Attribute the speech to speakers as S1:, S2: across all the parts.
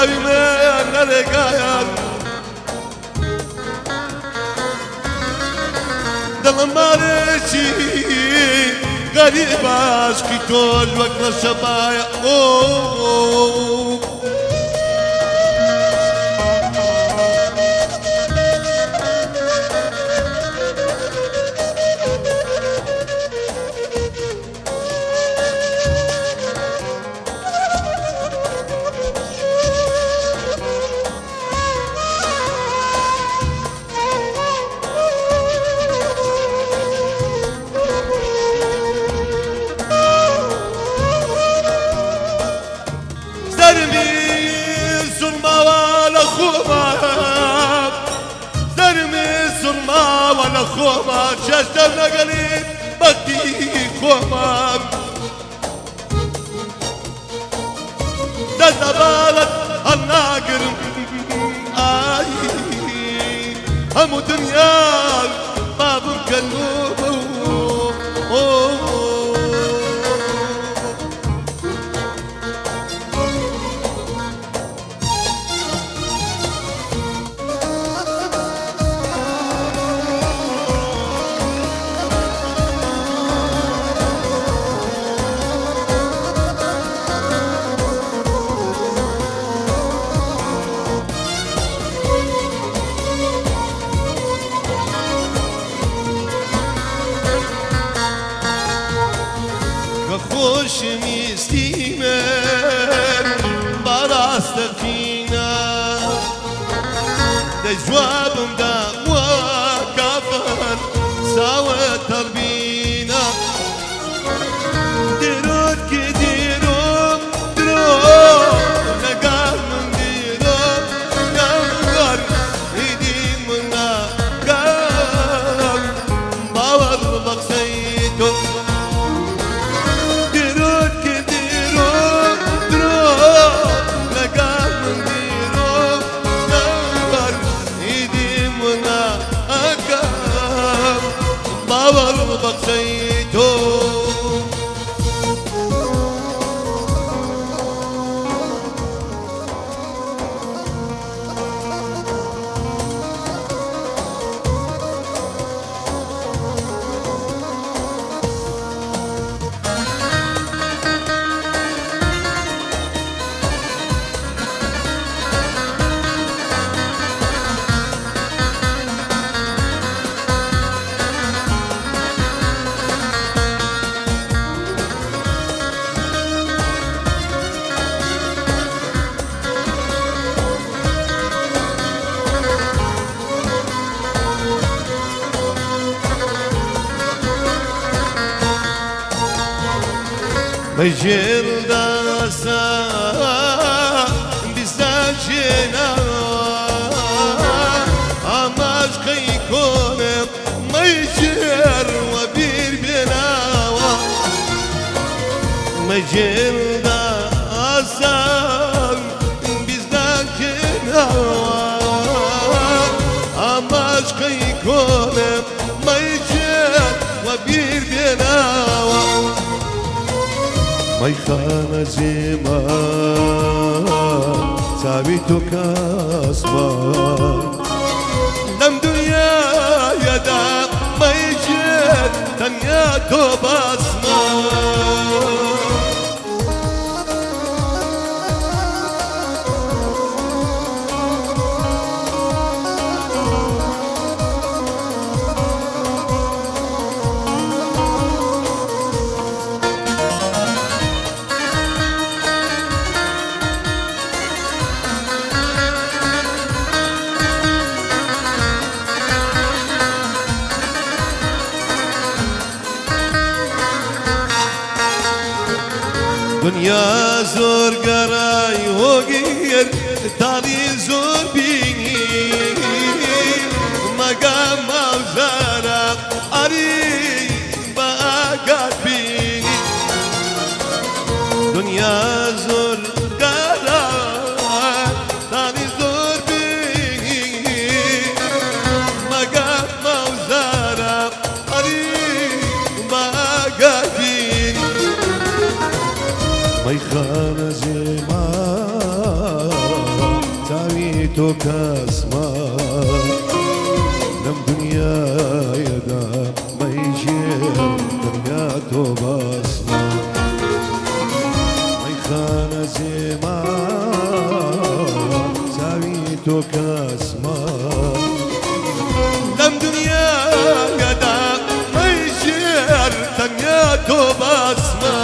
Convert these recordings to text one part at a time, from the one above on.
S1: چاوی من نرگایم دلم مارشی غریب عشقی تول وقت نشبایا
S2: وانا خوما شاشتم نقلب بختي خوما دلنا بالت الناقر آي همو دنيا باب مكلوب
S1: خوش میستیمم براست فینا ده جوابم دا وكافر ساوى تربينا ديرود كديرود درود نقال من ديرود نقال ايدي منا قال باور بقسيتو بقسيتو مجيل داسا بساجنا عماش كيكون ميجر وبير بناوا مجيل داسا بساجنا عماش كيكون ميجر وبير بناوا ماي خانة زمان ثابتك أسمان دم دنيا يدا ما يجد دنيا توب أسمان دنيا زور قراي وغير تالي زور بيني مقام موزارة قريب باقات بيني دنيا زور قراي تالي زور بيني مقام موزارة قريب باقات بيني ما يخان زمان
S2: تۆ کەسمە لەم دنیایەدا مەیژێر دنیا تۆ بەسمە مەیخانە زێما چاوی تۆ کەسمە
S1: لەم دنیادا مەیژێر دنیا تۆ بەسمە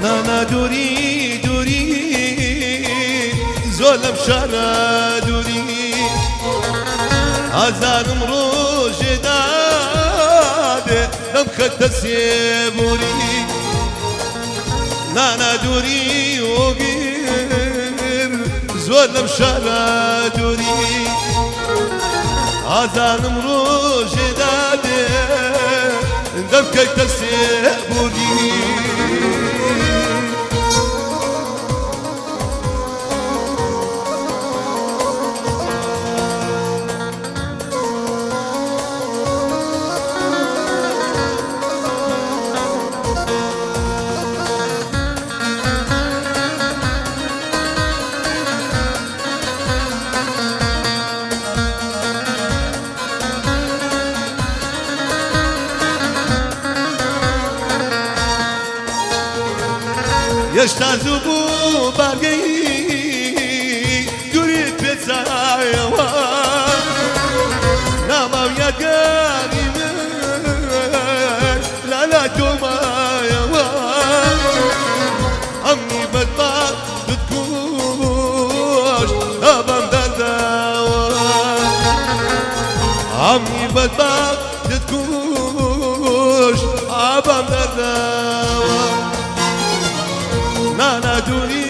S2: نانا دووری دووری زۆر لەم شارە دووری ئازارم ڕۆژێدا دێ لەم خەتە سێبووری نانا دووری وەگیر زۆر لەم شارە دووری ئازارم ڕۆژێدا دێ لەم خەتە سێبووری هێشتا زوو بوو بارگەی دووریت پێچایەوە ناماو یادگاری من لالای تۆمایەوە ئەمنی بەدبختت کوشت ئەبەم دەرداوە ئەمنی بەدبختت کوشت ئەبەم دەرداوە نانا دووری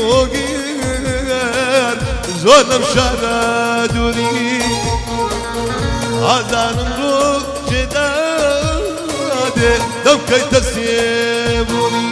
S2: وەگیر زۆر لەم شارە دووری ئازارم ڕۆژێدا دێ دەم کەیتە سێبووری